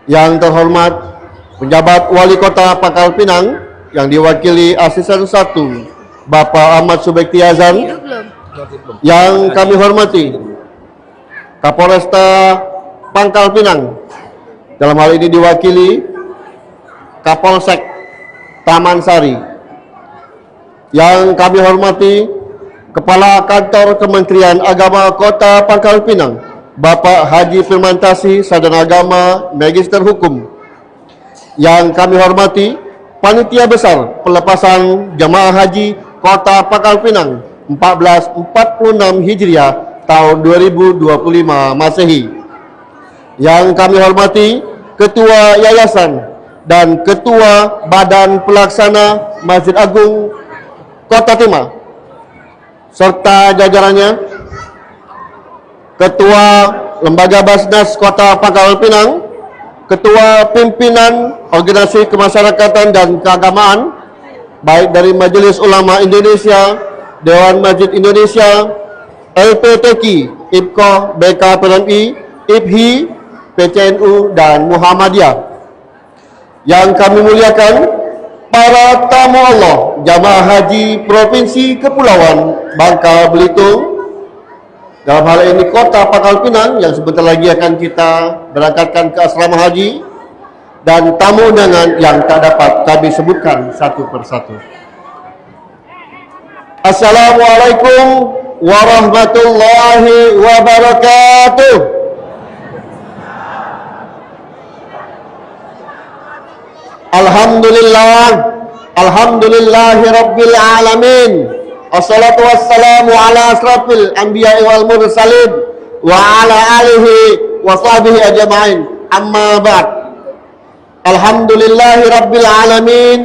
Yang terhormat penjabat Wali Kota Pangkal Pinang yang diwakili Asisten 1 Bapak Ahmad Subekti Azan. Yang kami hormati Kapolresta Pangkal Pinang, dalam hal ini diwakili Kapolsek Taman Sari. Yang kami hormati Kepala Kantor Kementerian Agama Kota Pangkal Pinang, Bapak Haji Firmantasi, Sarjana Agama, Magister Hukum. Yang kami hormati Panitia Besar Pelepasan Jemaah Haji Kota Pangkal Pinang 1446 Hijriah tahun 2025 Masehi. Yang kami hormati Ketua Yayasan dan Ketua Badan Pelaksana Masjid Agung Kota Timah serta jajarannya, Ketua Lembaga Basnas Kota Pangkal Pinang, Ketua Pimpinan Organisasi Kemasyarakatan dan Keagamaan baik dari Majelis Ulama Indonesia, Dewan Masjid Indonesia, LPTQ, IPKO, BKPMI, IPHI, PCNU, dan Muhammadiyah. Yang kami muliakan para tamu Allah, Jamaah Haji Provinsi Kepulauan Bangka Belitung, dalam hal ini Kota Pangkal Pinang yang sebentar lagi akan kita berangkatkan ke asrama haji, dan tamu undangan yang tak dapat kami sebutkan satu persatu. Assalamualaikum warahmatullahi wabarakatuh. Alhamdulillahi rabbil alamin. Assalatu wassalamu ala asrafil anbiya'i wal mursalin wa ala alihi wa sahbihi ajma'in. Amma ba'd. Alhamdulillahi rabbil alamin.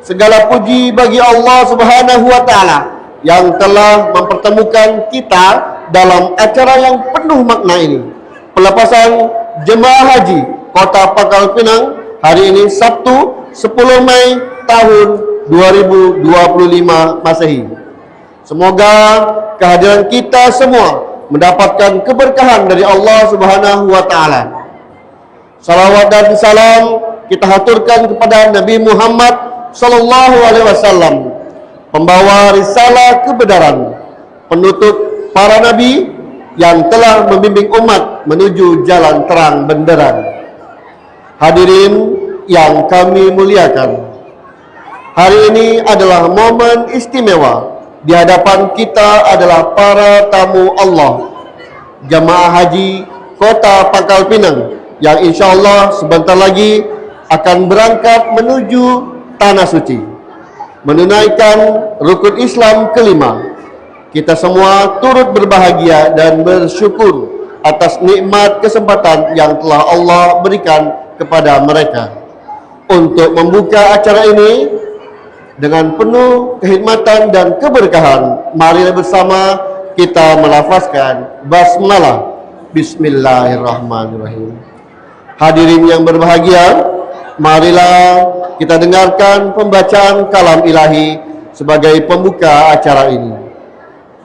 Segala puji bagi Allah Subhanahu wa taala yang telah mempertemukan kita dalam acara yang penuh makna ini. Pelepasan jemaah haji Kota Pangkal Pinang hari ini Sabtu 10 Mei tahun 2025 Masehi. Semoga kehadiran kita semua mendapatkan keberkahan dari Allah Subhanahu wa taala. Salawat dan salam kita haturkan kepada Nabi Muhammad sallallahu alaihi wasallam, pembawa risalah kebenaran, penutup para nabi yang telah membimbing umat menuju jalan terang benderang. Hadirin yang kami muliakan, hari ini adalah momen istimewa. Di hadapan kita adalah para tamu Allah, jamaah haji Kota Pangkal Pinang yang insya Allah sebentar lagi akan berangkat menuju Tanah Suci, menunaikan rukun Islam kelima. Kita semua turut berbahagia dan bersyukur atas nikmat kesempatan yang telah Allah berikan kepada mereka. Untuk membuka acara ini dengan penuh kehormatan dan keberkahan, mari bersama kita melafazkan basmalah. Bismillahirrahmanirrahim. Hadirin yang berbahagia, marilah kita dengarkan pembacaan kalam ilahi sebagai pembuka acara ini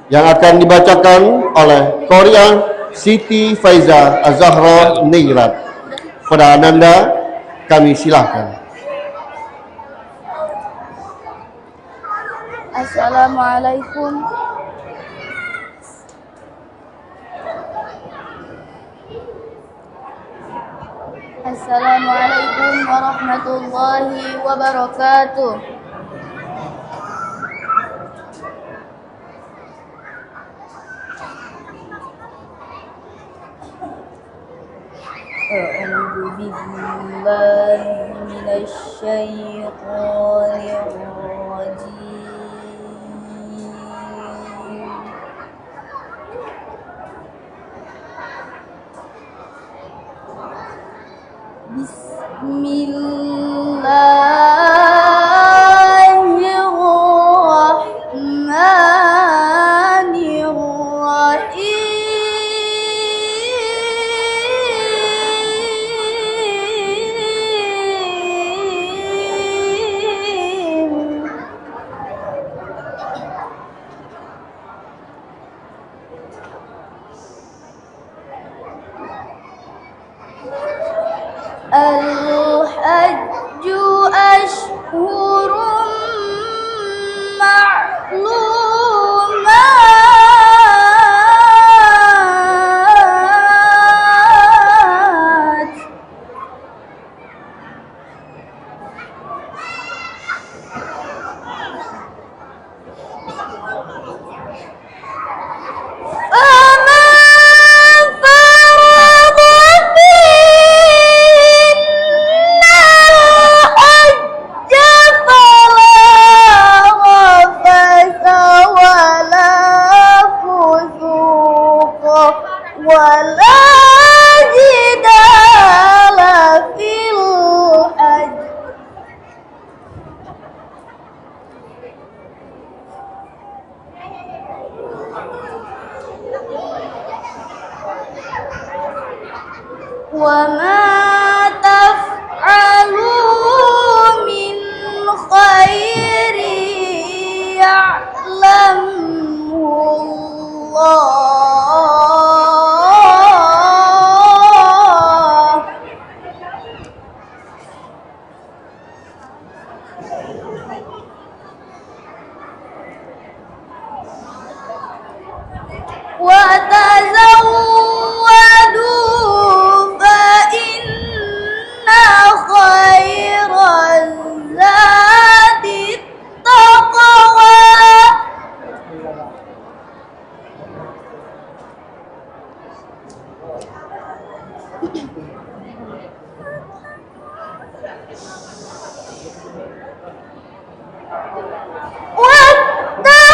yang akan dibacakan oleh Qoria Siti Faiza Az-Zahra Ningrat. Pada Ananda kami silahkan. Assalamualaikum Assalamualaikum warahmatullahi wabarakatuh. A'udzu billahi minasy syaithanir rajim. وما تفعلوا من خير يعلمه الله وتزودوا فإن خير الزاد التقوى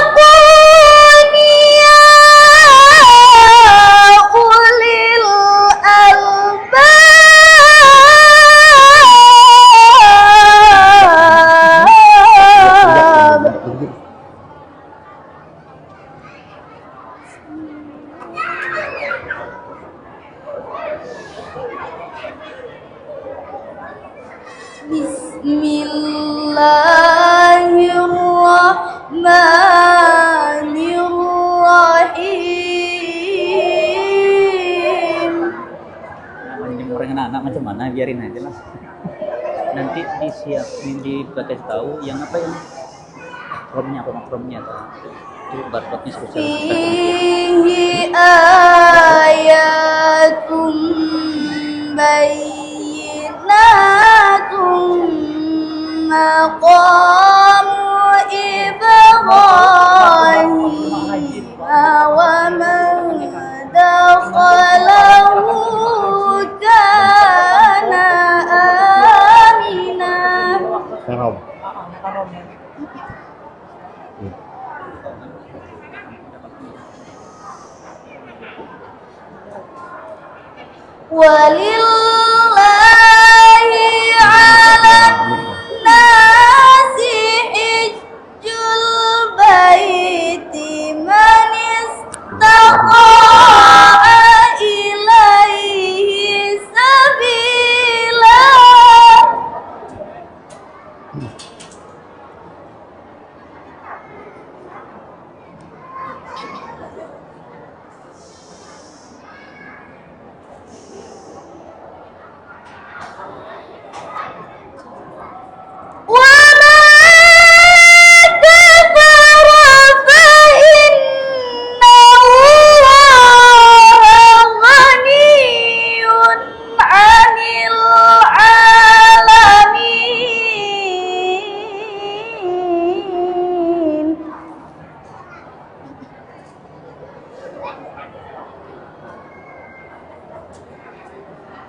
واتقون يا أولي الألباب بسم الله الرحمن الرحيم Orang anak-anak macam mana biarin aja lah. Nanti dikasih tahu yang apa yang promnya itu barcode-nya spesial. فيه آيات بينات مقام إبراهيم ومن دخله كان آمنا Haram. ولله على الناس حج البيت من استطاع إليه سبيلا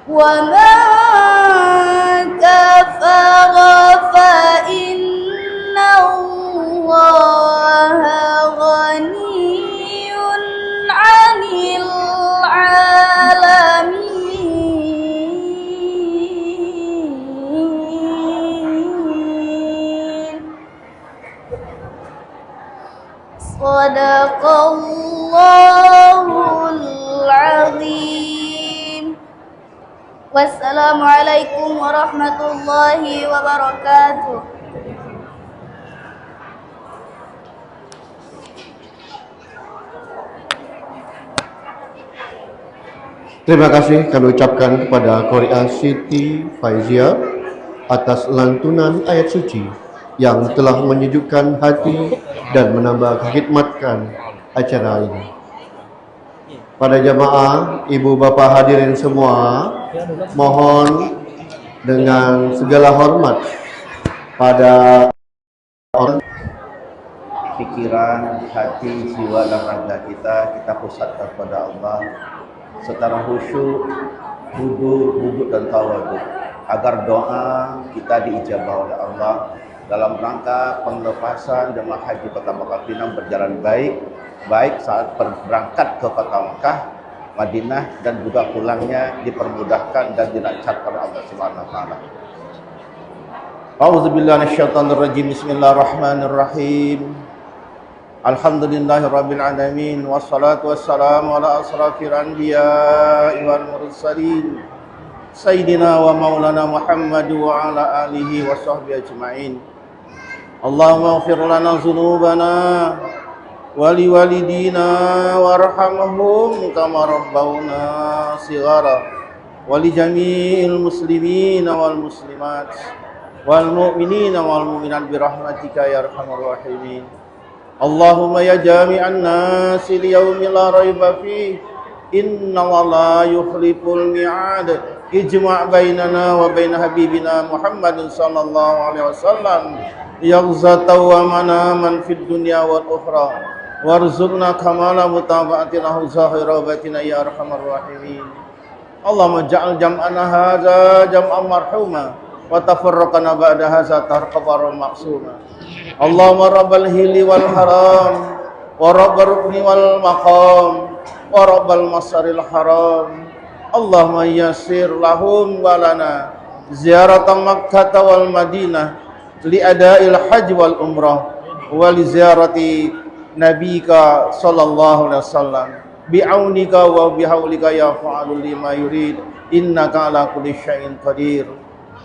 ومن كفر فإن الله غني عن العالمين صدق الله العظيم. Wassalamualaikum warahmatullahi wabarakatuh. Terima kasih kami ucapkan kepada Qoria Siti Faizia atas lantunan ayat suci yang telah menyejukkan hati dan menambah khidmatkan acara ini. Pada jamaah, ibu bapa hadirin semua, mohon dengan segala hormat pada pikiran, hati, jiwa dan raga kita pusatkan kepada Allah secara khusyuk, duduk dan tawaduk agar doa kita diijabah oleh Allah dalam rangka pelepasan jemaah haji Kota Mekah Pinang berjalan baik saat berangkat ke Kota Mekah, Madinah dan juga pulangnya dipermudahkan dan dilancarkan oleh Allah Subhanahu wa taala. A'udzubillahi minasyaitonir rajim. Bismillahirrahmanirrahim. Alhamdulillahirabbil alamin wassalatu wassalamu ala asrafil anbiya'i wal mursalin Sayyidina wa maulana Muhammad wa ala alihi wa sahbihi ajma'in. Allahumma ighfir lana dhunubana wa liwalidina warhamhum kama rabbawna shighara wa li jami'il muslimina wal muslimat wal mu'minina wal mu'minat bi rahmatika ya arhamar rahimin. Allahumma ya jami'an nasi li yawmi la raiba fihi inna la yukhliful mi'ad ijma' bainana wa bain habibina Muhammadin sallallahu alaihi wasallam yaghzata wa manaman fid dunya wal ukhra warzuqna kamala mutaba'atina zahira batina ya arhamar rahimin. Allahumma ja'al jam'ana hadza jam'an marhuma wa tafarraqana ba'da hadza tarqabar maqsuma. Allahumma rabbal hilli wal haram wa rabbal rukni wal maqam wa rabbal masaril haram. Allahumma yassir lahum wa lana ziyarata Makkah wal Madinah li ada'il hajj wal umrah wa li ziyarati nabika sallallahu alaihi wasallam bi'aunika wa bihaulika ya fa'alul lima yurid innaka ala kulli syai'in qadir.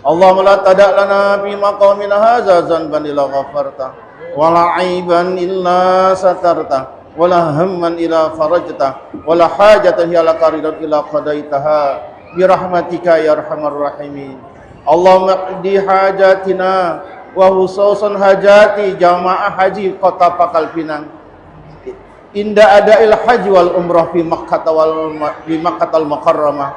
Allahumma la tada' lana fi maqamina hadza zanban illa ghafarta wa la 'aiban illa satarta wa la hamman illa farajta wa la hajatan hiya laka ridwan illa qadaitaha bi rahmatika ya arhamar rahimin. Allahumma qdi hajatina wa khususan hajati jamaah haji kota Pakal Pinang inda adail haji wal umrah fi Makkah al Mukarramah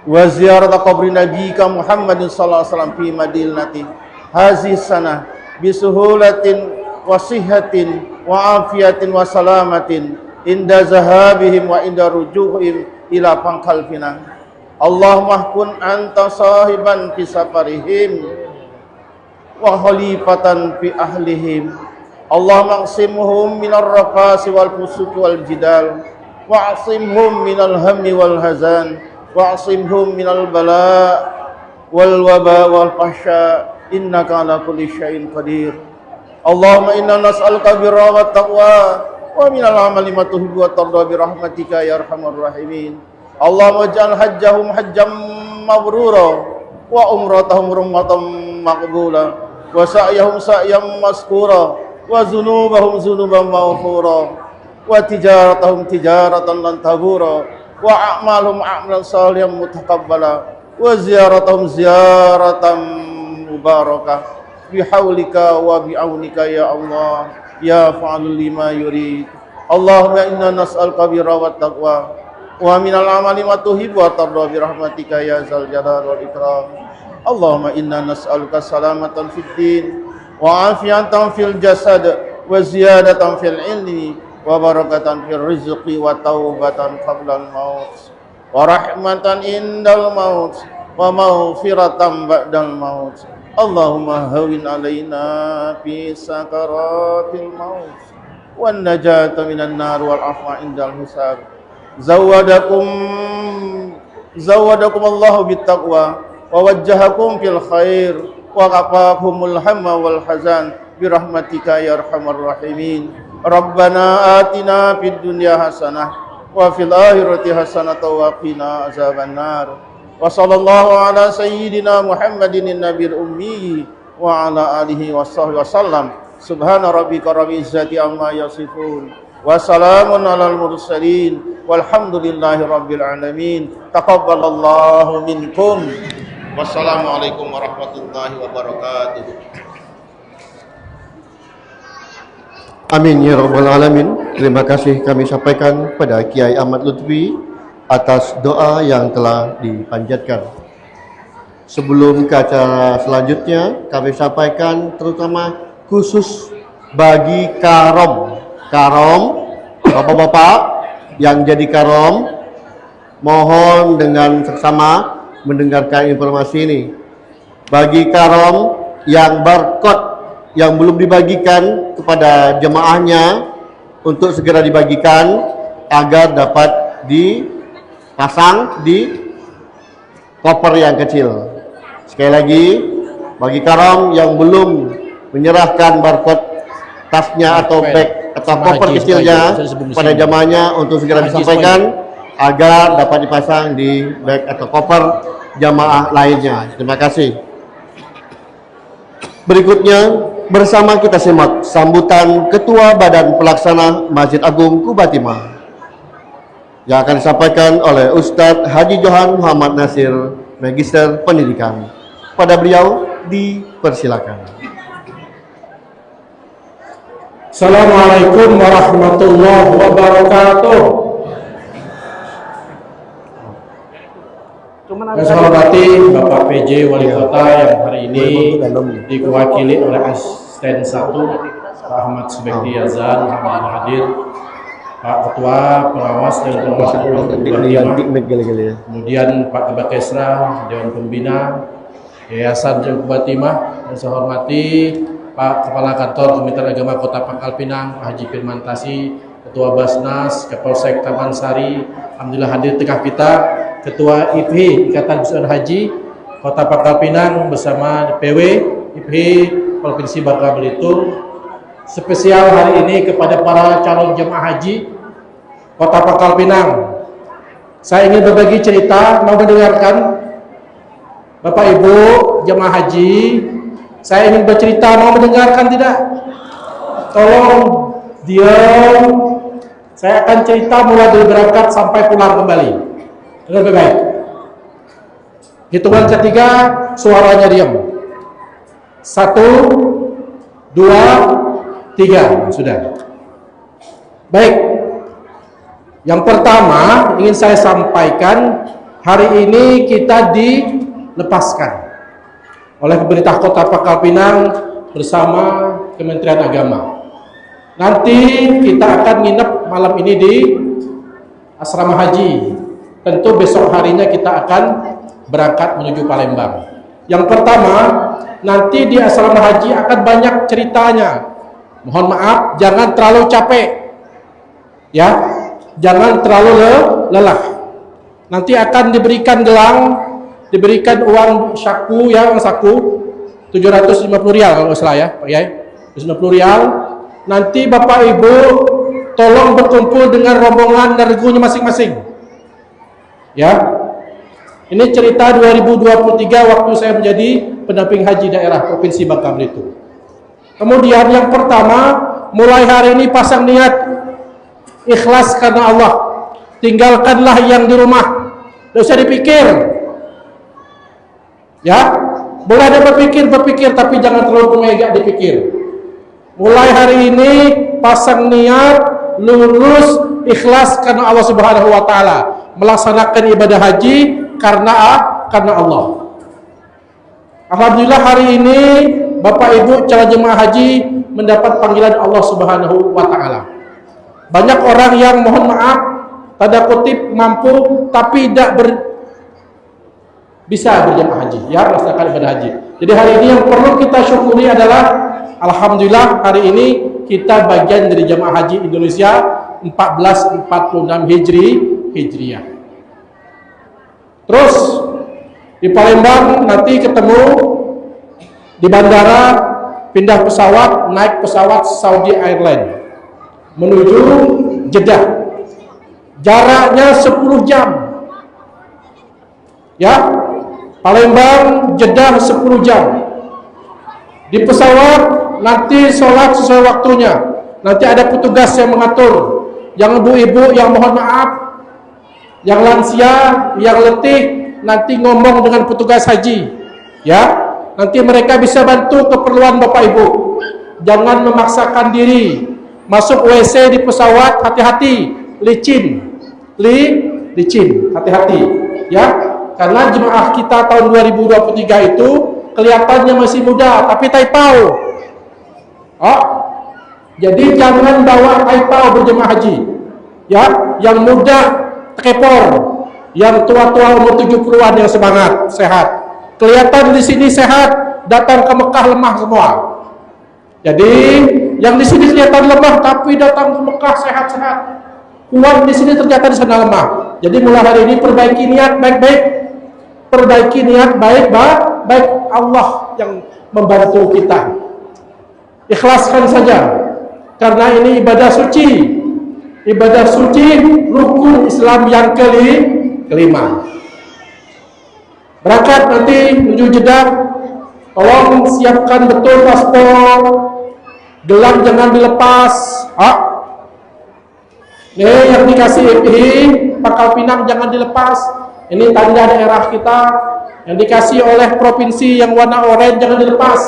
wa ziyarat qabri nabiyika Muhammadin sallallahu alaihi wasallam fi madinati hazihi sanah bi suhulatin wa sihhatin wa afiyatin wa salamatin inda zahabihim wa inda rujuhihim ila Pangkal Pinang. Allahumma kun anta sahiban fi safarihim wa khalifatan fi ahlihim. Allahumma aqsimhum minar rafasi wal fusuq wal jidal wa aqsimhum minal hammi wal hazan wa aqsimhum minal bala wal waba wal fahsya innaka ala kulli syai'in qadir. Allahumma inna nas'aluka birra wat taqwa wa minal amali ma tuhibbu wa tarda bi rahmatika ya arhamar rahimin. Allahumma ij'al hajjahum hajjam mabrura wa umratahum umratan maqbula wa sa'yahum sa'yan maskura wa zunubahum zunuban maghfura wa tijaratahum tijaratan lan tabura wa a'malhum a'malan salihan mutaqabbala wa ziyaratahum ziyaratan mubarakah bihaulika wa bi'aunika ya Allah ya fa'alul lima yurid. Allahumma inna nas'aluka birra wat taqwa wa minal amali ma tuhibbu wa tarda bi rahmatika ya zal jalal wal ikram. Allahumma inna nas'aluka salamatan fid din wa afiyatan fil jasad wa ziyadatan fil ilmi wa barakatan fil rizqi wa taubatan qabla al maut wa rahmatan indal maut wa maghfiratan ba'dal maut. Allahumma hawin alaina fi sakaratil maut wan najata minan nar wal afwa indal hisab. Zawadakum Allahu bittaqwa wa wajjahakum fil khair wa qafakumul hamma wal hazan bi rahmatika ya arhamar rahimin. Rabbana atina fid dunya hasanah wa fil akhirati hasanah wa qina azabannar. Wa sallallahu ala sayyidina Muhammadin nabiyil ummi wa ala alihi washabbihi wasallam. Subhana rabbika rabbil izzati amma yasifun wa salamun alal mursalin walhamdulillahi rabbil alamin. Taqabbalallahu minkum. Wassalamualaikum warahmatullahi wabarakatuh. Amin ya rabbal alamin. Terima kasih kami sampaikan pada Kiai Ahmad Lutfi atas doa yang telah dipanjatkan. Sebelum ke acara selanjutnya, kami sampaikan terutama khusus bagi karom, bapak-bapak yang jadi karom, mohon dengan seksama mendengarkan informasi ini. Bagi karom yang barcode yang belum dibagikan kepada jemaahnya untuk segera dibagikan agar dapat dipasang di koper yang kecil. Sekali lagi, bagi karom yang belum menyerahkan barcode tasnya atau bag atau koper kecilnya pada jamaahnya untuk segera disampaikan agar dapat dipasang di bag atau koper jamaah lainnya. Terima kasih. Berikutnya bersama kita simak sambutan Ketua Badan Pelaksana Masjid Agung Kuba Timah yang akan disampaikan oleh Ustadz Haji Johan Muhammad Nasir, Magister Pendidikan. Pada beliau dipersilakan. Assalamualaikum warahmatullahi wabarakatuh. Yang saya hormati Bapak PJ Wali Kota yang hari ini diwakili oleh Asisten 1 Pak Ahmad Subekti Yazan, alhamdulillah hadir. Pak Ketua Pengawas dan Pengawasan kemudian Pak Kabak Kesra, Dewan Pembina Yayasan Kuba Timah. Yang saya hormati Pak Kepala Kantor Kementerian Agama Kota Pangkal Pinang, Pak Haji Firman Tasi, Ketua Basnas, Kapolsek Taman Sari, alhamdulillah hadir tengah kita, Ketua IPH Ikatan Besar Haji Kota Pangkal Pinang bersama PW IPH Provinsi Bangka Belitung. Spesial hari ini kepada para calon jemaah haji Kota Pangkal Pinang. Saya ingin berbagi cerita, mau mendengarkan? Bapak Ibu jemaah haji, saya ingin bercerita, mau mendengarkan tidak? Tolong diam. Saya akan cerita mulai dari berangkat sampai pulang kembali. Lebih baik. Hitungan ketiga, suaranya diam. 1, 2, 3. Sudah. Baik. Yang pertama ingin saya sampaikan, hari ini kita dilepaskan oleh pemerintah Kota Pangkal Pinang bersama Kementerian Agama. Nanti kita akan nginep malam ini di asrama haji. Tentu besok harinya kita akan berangkat menuju Palembang. Yang pertama, nanti di asrama haji akan banyak ceritanya. Mohon maaf, jangan terlalu capek. Ya, jangan terlalu lelah. Nanti akan diberikan gelang, diberikan uang saku, ya, uang saku 750 rial kalau nggak salah ya, Pak Yai. 750 rial. Nanti Bapak Ibu tolong berkumpul dengan rombongan dan regunya masing-masing. Ya. Ini cerita 2023 waktu saya menjadi pendamping haji daerah Provinsi Bangka Belitung. Kemudian yang pertama, mulai hari ini pasang niat ikhlas karena Allah. Tinggalkanlah yang di rumah. Tidak usah dipikir. Ya, boleh ada berpikir tapi jangan terlalu mega dipikir. Mulai hari ini pasang niat lurus ikhlas karena Allah Subhanahu wa taala, melaksanakan ibadah haji karena Allah. Alhamdulillah hari ini Bapak Ibu calon jemaah haji mendapat panggilan Allah Subhanahu wa taala. Banyak orang yang mohon maaf tanda kutip mampu tapi tidak bisa berjemaah haji, ya, melaksanakan ibadah haji. Jadi hari ini yang perlu kita syukuri adalah alhamdulillah hari ini kita bagian dari jemaah haji Indonesia 1446 Hijriah. Terus di Palembang nanti ketemu di bandara, pindah pesawat, naik pesawat Saudi Airlines menuju Jeddah. Jaraknya 10 jam. Ya, Palembang, Jeddah 10 jam. Di pesawat nanti sholat sesuai waktunya. Nanti ada petugas yang mengatur. Yang ibu-ibu yang mohon maaf, yang lansia, yang letih, nanti ngomong dengan petugas haji. Ya, nanti mereka bisa bantu keperluan Bapak Ibu. Jangan memaksakan diri. Masuk WC di pesawat, hati-hati, licin, hati-hati. Ya, karena jemaah kita tahun 2023 itu kelihatannya masih muda, tapi taipau. Oh, jadi jangan bawa taipau berjemaah haji. Ya, yang muda tekepor, yang tua-tua umur 70-an yang semangat, sehat. Kelihatan di sini sehat, datang ke Mekah lemah semua. Jadi yang di sini kelihatan lemah, tapi datang ke Mekah sehat-sehat. Kuat di sini ternyata di sana lemah. Jadi mulai hari ini perbaiki niat baik-baik, perbaiki niat baik Allah yang membantu kita. Ikhlaskan saja, karena ini ibadah suci. Ibadah suci rukun Islam yang kelima. Berangkat nanti menuju Jeddah, tolong siapkan betul paspor, gelang jangan dilepas. Nih yang dikasih EPI, Pangkal Pinang jangan dilepas. Ini tanda daerah kita. Yang dikasih oleh provinsi yang warna oranye jangan dilepas.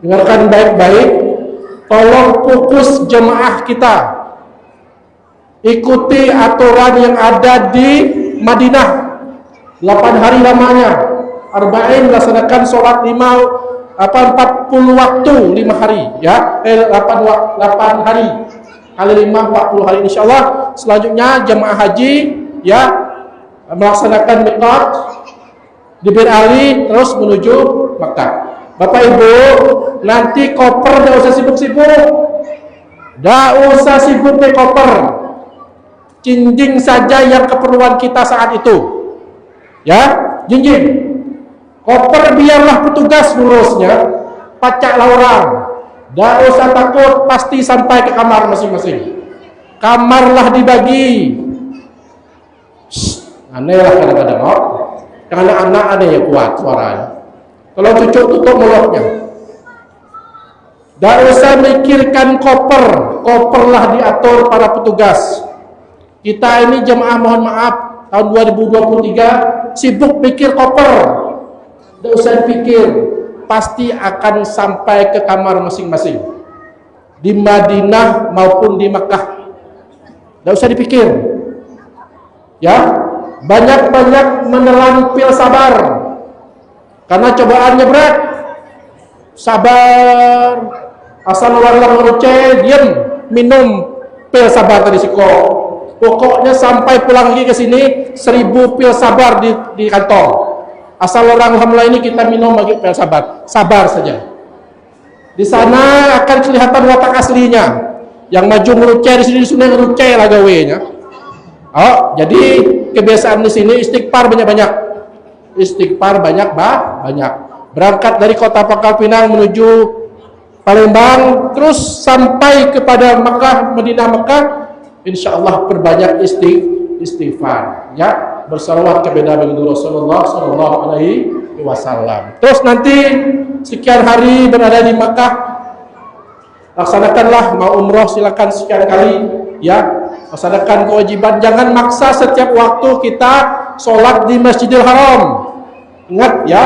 Dengarkan baik-baik. Tolong fokus jemaah kita. Ikuti aturan yang ada di Madinah. 8 hari lamanya. Arba'in melaksanakan sholat 40 waktu 5 hari ya. 8 hari kali 5 40 hari insyaallah. Selanjutnya jemaah haji ya melaksanakan miqat di Bir Ali terus menuju Makkah. Bapak Ibu, nanti koper enggak usah sibuk-sibuk. Enggak usah sibuk di koper. Jinjing saja yang keperluan kita saat itu. Ya, jinjing. Koper biarlah petugas ngurusnya, pacaklah orang. Enggak usah takut, pasti sampai ke kamar masing-masing. Kamarlah dibagi. Aneh lah kadang-kadang, anak-anak ada yang kuat suaranya. Kalau cucu tutup mulutnya. Enggak usah mikirkan koper, koperlah diatur para petugas. Kita ini jemaah mohon maaf tahun 2023 sibuk pikir koper. Enggak usah dipikir, pasti akan sampai ke kamar masing-masing. Di Madinah maupun di Makkah. Enggak usah dipikir. Ya, banyak-banyak menelan pil sabar. Karena cobaannya berat. Sabar. Asal orang ngeruceh, diam, minum pil sabar tadi siko. Pokoknya sampai pulang lagi ke sini 1000 pil sabar di kantong. Asal orang alhamdulillah ini kita minum lagi pil sabar. Sabar saja. Di sana akan kelihatan watak aslinya. Yang maju ngeruceh di sini di sini ngeruceh lah gawenya. Jadi kebiasaan di sini istighfar banyak-banyak. Istighfar banyak. Berangkat dari kota Pangkal Pinang menuju Palembang terus sampai kepada Makkah, Madinah Makkah, insyaallah perbanyak istighfar ya, bersalawat kepada Nabi Rasulullah sallallahu alaihi wasallam. Terus nanti sekian hari berada di Makkah, laksanakanlah mau umroh silakan sekian kali ya, laksanakan kewajiban, jangan maksa setiap waktu kita sholat di Masjidil Haram. Ingat ya,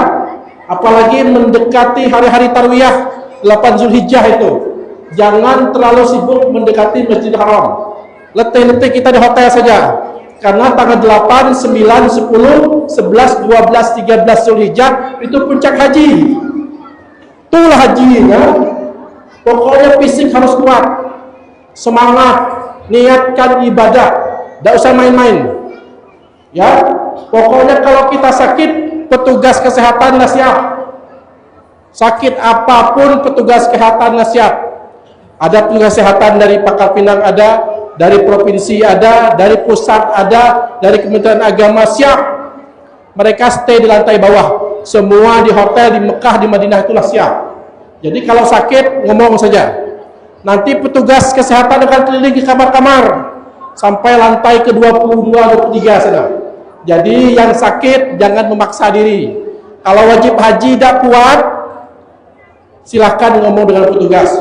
apalagi mendekati hari-hari tarwiyah 8 Zulhijjah itu, jangan terlalu sibuk mendekati Masjidil Haram. Letih-letih kita di hotel saja, karena tanggal 8, 9, 10, 11, 12, 13 Zulhijjah itu puncak haji. Itulah hajinya. Pokoknya fisik harus kuat, semangat, niatkan ibadah, tidak usah main-main ya. Pokoknya kalau kita sakit, petugas kesehatan siap. Sakit apapun petugas kesehatan siap. Ada petugas kesehatan dari Pangkal Pinang ada, dari provinsi ada, dari pusat ada, dari Kementerian Agama siap. Mereka stay di lantai bawah. Semua di hotel di Mekah, di Madinah itulah siap. Jadi kalau sakit ngomong saja. Nanti petugas kesehatan akan keliling di kamar-kamar sampai lantai ke-22, 23 sana. Jadi yang sakit jangan memaksa diri. Kalau wajib haji tidak kuat, silahkan ngomong dengan petugas.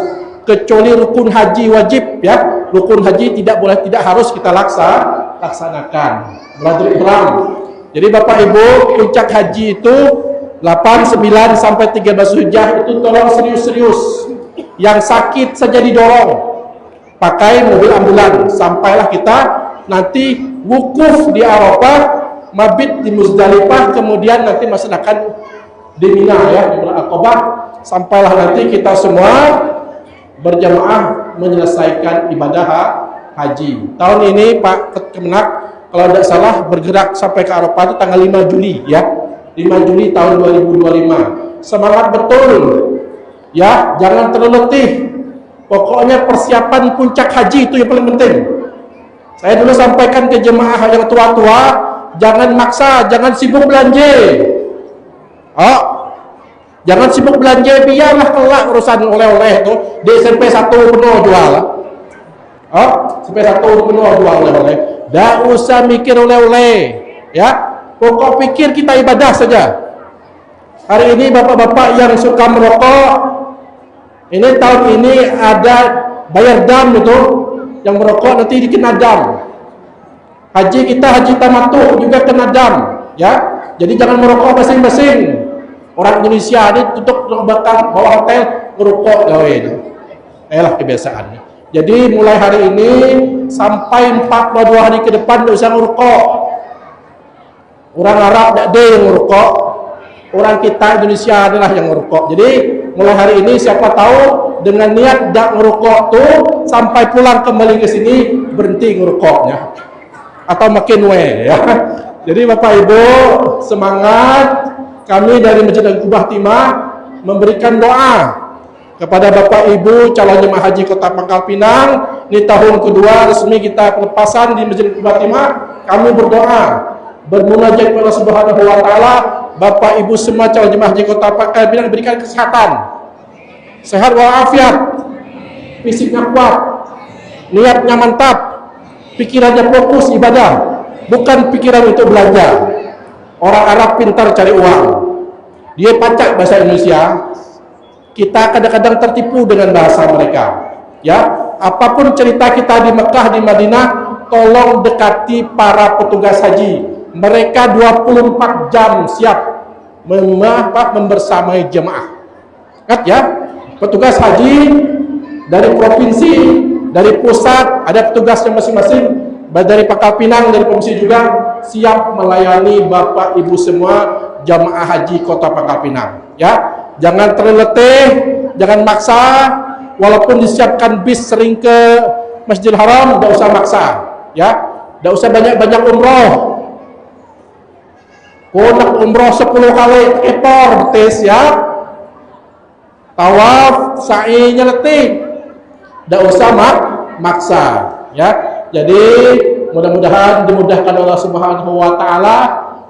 Kecuali rukun haji wajib ya, rukun haji tidak boleh, tidak harus kita laksanakan. Belajar ihram. Jadi Bapak Ibu, puncak haji itu 8, 9 sampai 13 Zulhijjah itu tolong serius-serius. Yang sakit saja didorong pakai mobil ambulan, sampailah kita nanti wukuf di Arafah, mabit di Muzdalifah, kemudian nanti melaksanakan di Mina ya, di Aqabah. Sampailah nanti kita semua berjamaah menyelesaikan ibadah haji. Tahun ini Pak Kemenak kalau tidak salah bergerak sampai ke Arafah itu tanggal 5 Juli ya. 5 Juli tahun 2025. Semangat betul ya, jangan terlalu letih. Pokoknya persiapan puncak haji itu yang paling penting. Saya dulu sampaikan ke jemaah yang tua-tua, jangan maksa, jangan sibuk belanja. Jangan sibuk belanja, biarlah kelak urusan oleh-oleh itu di SMP 1 penuh jual. SMP 1 penuh jual oleh-oleh. Tidak usah mikir oleh-oleh ya. Pokok pikir kita ibadah saja. Hari ini bapak-bapak yang suka merokok, ini tahun ini ada bayar dam itu, yang merokok nanti dikena dam. Haji kita haji tamattu juga kena dam, ya. Jadi jangan merokok masing-masing. Orang Indonesia ini tutup bahkan bawa hotel merokok gawe itu. Lah kebiasaan. Jadi mulai hari ini sampai 42 hari ke depan tidak usah merokok. Orang Arab tidak ada yang merokok. Orang kita Indonesia adalah yang merokok. Jadi mulai hari ini siapa tahu dengan niat tidak merokok tuh sampai pulang kembali ke sini berhenti merokoknya. Atau makin ya. Jadi Bapak Ibu semangat, kami dari Masjid Al-Qubah Timah memberikan doa kepada Bapak Ibu calon jemaah haji Kota Pangkal Pinang. Ini tahun kedua resmi kita pelepasan di Masjid Al-Qubah Timah. Kami berdoa, bermunajat kepada Allah Subhanahu wa taala, Bapak Ibu semua calon jemaah haji Kota Pangkal Pinang diberikan kesehatan, sehat walafiat, fisiknya kuat, niatnya mantap, pikirannya fokus ibadah, bukan pikiran untuk belanja. Orang Arab pintar cari uang, dia pacak bahasa Indonesia. Kita kadang-kadang tertipu dengan bahasa mereka. Ya, apapun cerita kita di Mekah, di Madinah, tolong dekati para petugas haji. Mereka 24 jam siap membersamai jemaah. Ingat ya, petugas haji dari provinsi, dari pusat ada petugasnya masing-masing. Dari Pangkal Pinang, dari provinsi juga siap melayani Bapak Ibu semua jamaah haji Kota Pangkal Pinang. Ya, jangan terletih, jangan maksa. Walaupun disiapkan bis sering ke Masjidil Haram, tidak usah maksa. Ya, tidak usah banyak-banyak umroh. Nak umroh 10 kali ekor tes ya. Tawaf, sa'inya letih. Tidak usah maksa. Ya. Jadi mudah-mudahan dimudahkan Allah Subhanahu wa taala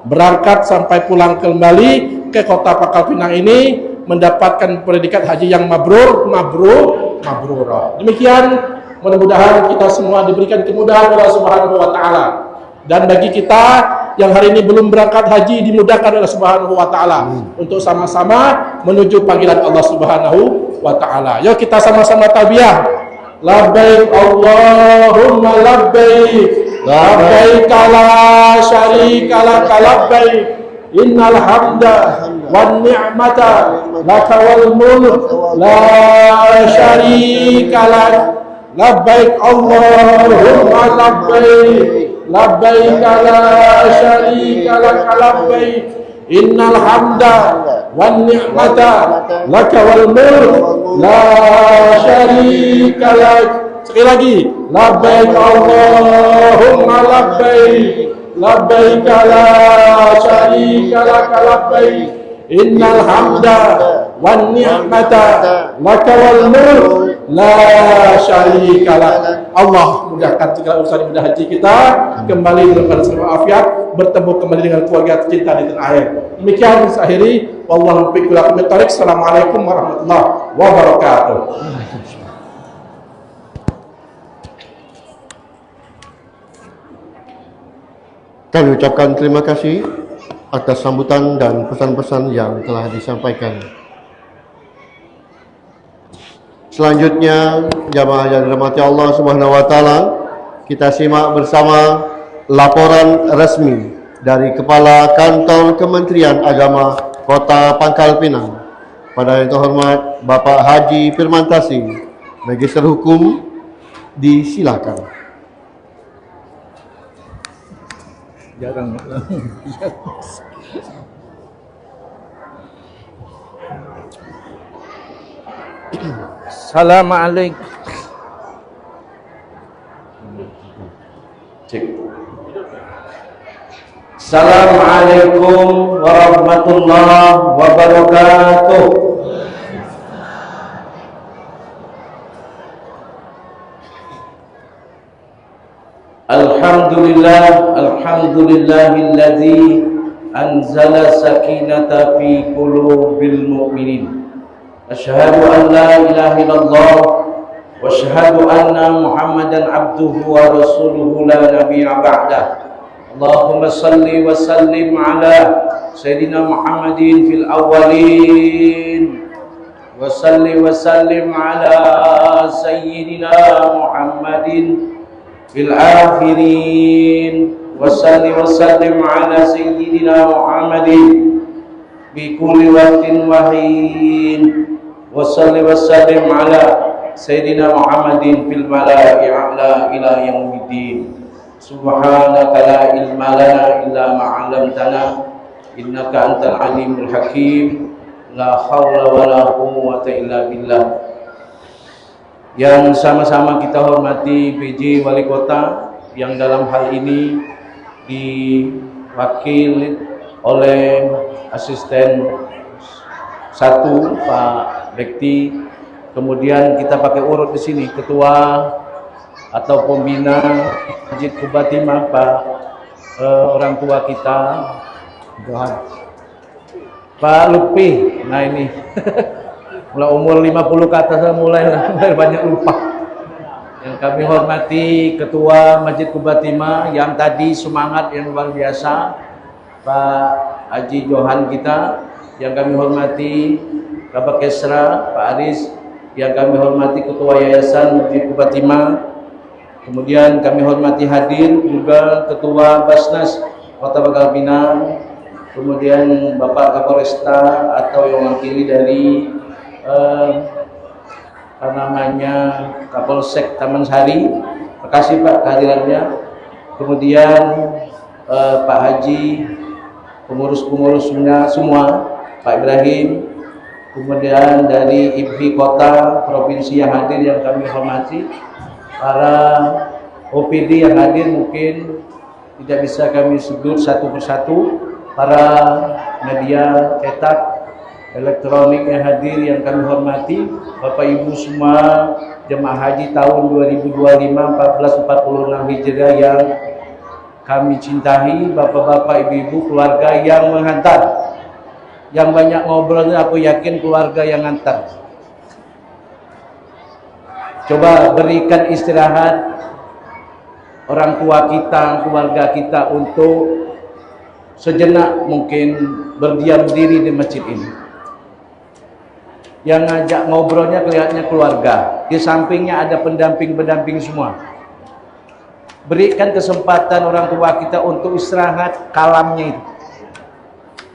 berangkat sampai pulang kembali ke Kota Pangkal Pinang ini mendapatkan predikat haji yang mabrur. Demikian, mudah-mudahan kita semua diberikan kemudahan Allah Subhanahu wa taala. Dan bagi kita yang hari ini belum berangkat haji, dimudahkan oleh Subhanahu wa taala untuk sama-sama menuju panggilan Allah Subhanahu wa taala. Yuk kita sama-sama talbiyah. Labbaik Allahumma labbaik, labbaik la syarika lak labbaik, innal hamda wan ni'mata laka wal mulk la syarika lak. Labbaik Allahumma labbaik, labbaik la syarika lak labbaik, innal hamda wan ni'mata laka wal mulk la syarika lak. Sekali lagi, labbaik Allahumma labbaik, labbaik la syarika lak labbaik, innal hamda wan ni'mata laka wal mulk la syarika lak. Allah mudahkan segala urusan ibadah haji kita, kembali dalam keadaan afiat, bertemu kembali dengan keluarga tercinta di tanah air. Demikian saya akhiri. Wallahu a'lam bishawab. Assalamualaikum warahmatullahi wabarakatuh. Kami ucapkan terima kasih atas sambutan dan pesan-pesan yang telah disampaikan. Selanjutnya, jamaah yang dirahmati Allah Subhanahu wa taala, kita simak bersama laporan resmi dari Kepala Kantor Kementerian Agama Kota Pangkal Pinang. Pada yang terhormat Bapak Haji Firmantasi, Magister Hukum, disilakan. Jarang. Assalamualaikum. Assalamualaikum warahmatullahi wabarakatuh. Alhamdulillahilladzi anzala sakinata fi qulubil mu'minin. Asyhadu an la ilaha illallah wa asyhadu anna Muhammadan abduhu wa rasuluhu la nabiyya ba'dah. Allahumma salli wa sallim ala Sayyidina Muhammadin fil awwalin wa salli wa sallim ala Sayyidina Muhammadin fil akhirin wa salli wa sallim ala Sayyidina Muhammadin bi kulli waqtin wa hin wa salli wa sallim ala Sayyidina Muhammadin fil mala'i a'la ila yaumiddin. Subhanaka la ilma lana illa ma 'allamtana innaka antal alimul hakim. La haula wala quwwata illa billah. Yang sama-sama kita hormati PJ Wali Kota yang dalam hal ini diwakil oleh asisten 1 Pak Bekti. Kemudian kita pakai urut di sini, ketua atau pembina Masjid Qubatimah, Pak orang tua kita, Johan, Pak Lupi. Nah ini, mulai umur 50 ke atas mulai banyak lupa. Yang kami hormati ketua Masjid Qubatimah yang tadi semangat yang luar biasa, Pak Haji Johan kita. Yang kami hormati Kabak Kesra, Pak Aris. Yang kami hormati Ketua Yayasan Masjid Qubatimah. Kemudian kami hormati hadir juga Ketua Basnas Kota Bangka Pinang. Kemudian Bapak Kapolresta atau yang mewakili dari Kapolsek Taman Sari. Terima kasih Pak kehadirannya. Kemudian Pak Haji, pengurus-pengurusnya semua, Pak Ibrahim. Kemudian dari IPI Kota, Provinsi yang hadir yang kami hormati, para OPD yang hadir mungkin tidak bisa kami sebut satu persatu, para media cetak, elektronik yang hadir yang kami hormati, Bapak Ibu semua jemaah haji tahun 2025 1446 Hijriah yang kami cintai, Bapak-bapak, Ibu-ibu, keluarga yang menghantar. Yang banyak ngobrolnya aku yakin keluarga yang ngantar. Coba berikan istirahat orang tua kita, keluarga kita untuk sejenak mungkin berdiam diri di masjid ini. Yang ngajak ngobrolnya kelihatannya keluarga. Di sampingnya ada pendamping-pendamping semua. Berikan kesempatan orang tua kita untuk istirahat kalamnya itu.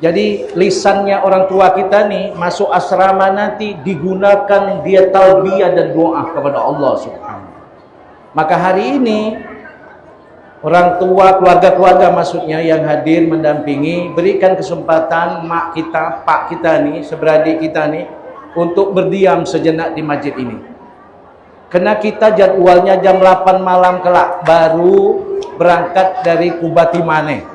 Jadi lisannya orang tua kita nih masuk asrama nanti digunakan dia talbiyah dan doa kepada Allah Subhanahu. Maka hari ini orang tua, keluarga-keluarga maksudnya yang hadir mendampingi, berikan kesempatan mak kita, pak kita nih, seberadik kita nih untuk berdiam sejenak di masjid ini. Karena kita jadwalnya jam 8 malam kelak baru berangkat dari Qubatimah nih.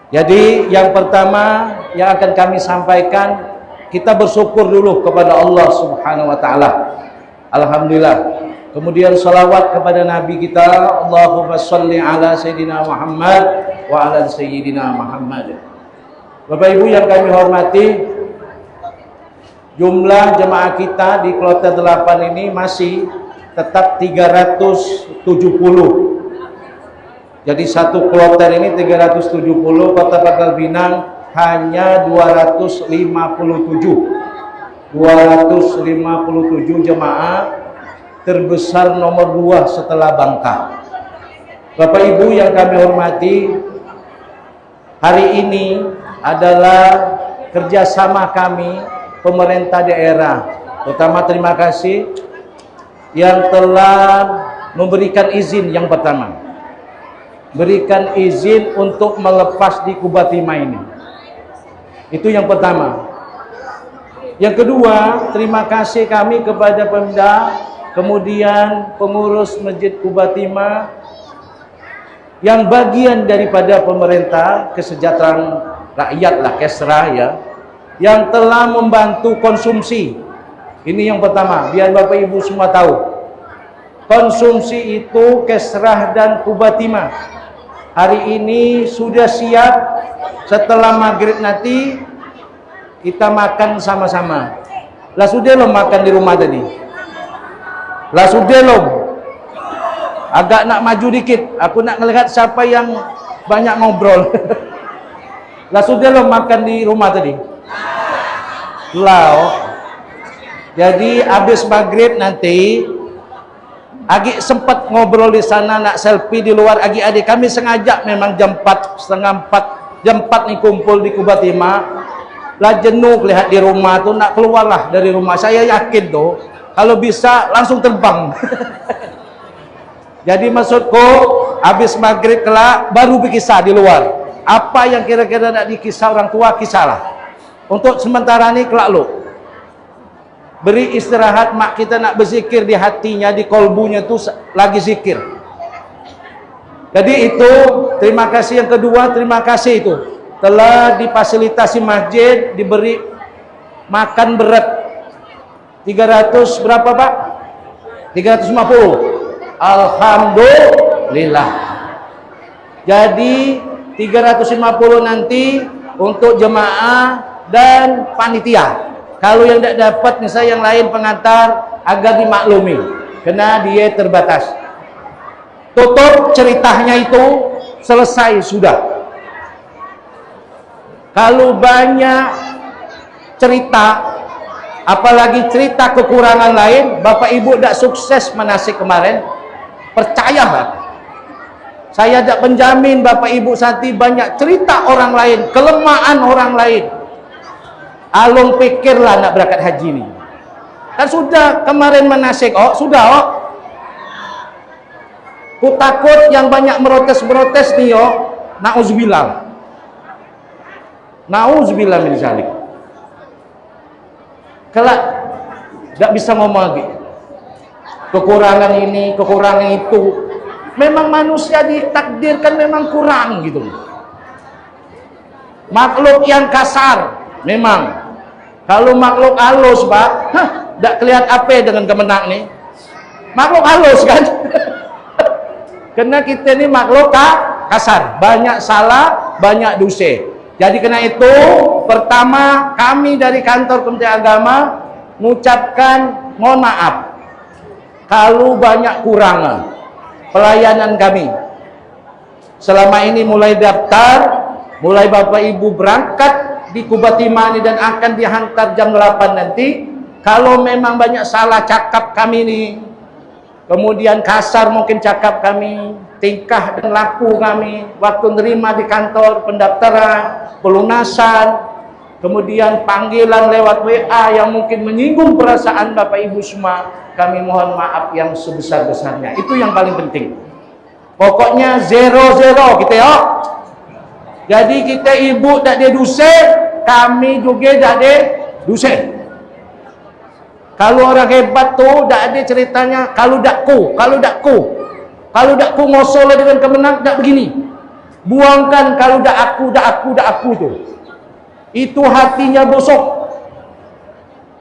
Jadi yang pertama yang akan kami sampaikan, kita bersyukur dulu kepada Allah Subhanahu wa taala. Alhamdulillah. Kemudian salawat kepada Nabi kita, Allahumma sholli ala Sayyidina Muhammad wa ala Sayyidina Muhammad. Bapak Ibu yang kami hormati, jumlah jemaah kita di kloter 8 ini masih tetap 370. Jadi satu kloter ini 370, Kota Pangkal Pinang hanya 257 jemaah, terbesar nomor 2 setelah Bangka. Bapak Ibu yang kami hormati, hari ini adalah kerjasama kami pemerintah daerah. Terutama terima kasih yang telah memberikan izin yang pertama. Berikan izin untuk melepas di Qubatimah ini. Itu yang pertama. Yang kedua, terima kasih kami kepada Pemda, kemudian pengurus Masjid Qubatimah yang bagian daripada pemerintah kesejahteraan rakyat lah, Kesra ya, yang telah membantu konsumsi. Ini yang pertama, biar Bapak Ibu semua tahu. Konsumsi itu Kesrah dan Qubatimah hari ini sudah siap. Setelah maghrib nanti kita makan sama-sama. Lah sudah lo makan di rumah tadi? Lah sudah lo? Agak nak maju dikit. Aku nak melihat siapa yang banyak ngobrol. Lah sudah lo makan di rumah tadi? Lah. Jadi habis maghrib nanti Agi sempat ngobrol di sana, nak selfie di luar. Agi adik kami sengaja memang jam 4, setengah 4, jam 4 nih kumpul di Kubatima. Lah jenuh lihat di rumah tuh, nak keluarlah dari rumah. Saya yakin tuh kalau bisa langsung terbang. Jadi maksudku habis maghrib kelak baru berkisah di luar. Apa yang kira-kira nak dikisah orang tua, kisahlah. Untuk sementara ini kelak lu beri istirahat. Mak kita nak berzikir di hatinya, di kolbunya tuh lagi zikir. Jadi itu terima kasih. Yang kedua, terima kasih itu telah difasilitasi masjid, diberi makan berat 300 berapa Pak? 350. Alhamdulillah. Jadi 350 nanti untuk jemaah dan panitia. Kalau yang tidak dapat misalnya yang lain pengantar agar dimaklumi, karena dia terbatas. Tutup ceritanya itu selesai sudah. Kalau banyak cerita, apalagi cerita kekurangan lain, Bapak Ibu tidak sukses manasik kemarin, percayalah. Saya tidak menjamin Bapak Ibu Santi banyak cerita orang lain, kelemahan orang lain. Alung pikirlah nak berangkat haji ini. Kan sudah kemarin manasik, sudah ku takut yang banyak merotes nih nauzubillah. Nauzubillah min zalik. Kelak tidak bisa ngomong lagi. Kekurangan ini, kekurangan itu. Memang manusia ditakdirkan memang kurang gitu. Makhluk yang kasar memang. Kalau makhluk halus Pak, tidak kelihatan apa dengan kemenang nih. Makhluk halus kan. Karena kita ini makhluk kasar, banyak salah, banyak dosa. Jadi karena itu pertama kami dari kantor Kementerian Agama mengucapkan mohon maaf kalau banyak kurangan pelayanan kami. Selama ini mulai daftar, mulai Bapak Ibu berangkat di Kubatima ini dan akan dihantar jam 8 nanti. Kalau memang banyak salah cakap kami nih, kemudian kasar mungkin cakap kami, tingkah dan laku kami waktu nerima di kantor pendaftaran, pelunasan, kemudian panggilan lewat WA yang mungkin menyinggung perasaan Bapak Ibu semua, kami mohon maaf yang sebesar-besarnya. Itu yang paling penting. Pokoknya 0-0 kita ya. Jadi kita ibu tak ada dosa, kami juga tak ada dosa. Kalau orang hebat tuh tak ada ceritanya kalau dakku ngosol dengan kemenang tak begini. Buangkan kalau dak aku tuh. Itu hatinya bosok.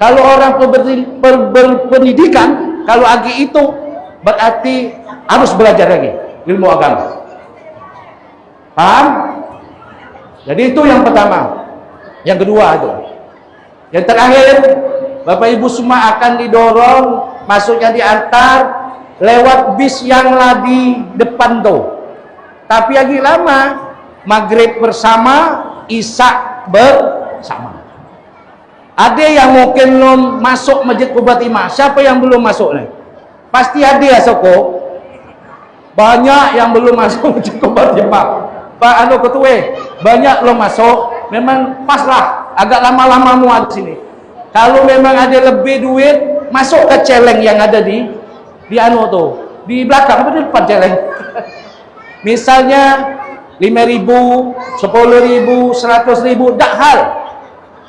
Kalau orang berpendidikan, kalau agi itu berarti harus belajar lagi ilmu agama. Paham? Jadi itu yang pertama. Yang kedua itu. Yang terakhir, Bapak Ibu semua akan didorong, masuknya diantar lewat bis yang di depan tuh. Tapi lagi lama, maghrib bersama, isya bersama. Ada yang mungkin belum masuk Masjid Kubatima. Siapa yang belum masuk nih? Pasti ada ya Soko. Banyak yang belum masuk Masjid Kubatima. Pak Ketua, banyak belum masuk. Memang paslah, agak lama-lama muat di sini. Kalau memang ada lebih duit, masuk ke celeng yang ada di di belakang apa di depan celeng. Misalnya 5.000, 10.000, 100.000, tak hal.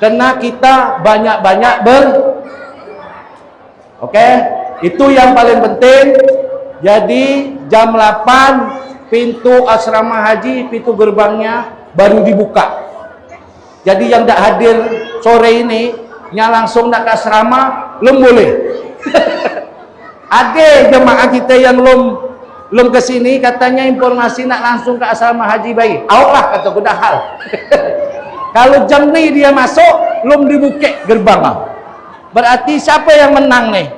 Karena kita banyak-banyak Oke, itu yang paling penting. Jadi jam 8 pintu asrama haji, pintu gerbangnya baru dibuka. Jadi yang tak hadir sore ini, yang langsung nak ke asrama, belum boleh. Ada jemaah kita yang belum ke sini, katanya informasi nak langsung ke asrama haji baik. Awaklah kata kuda hal. Kalau jam ni dia masuk, belum dibuka gerbang. Berarti siapa yang menang nih?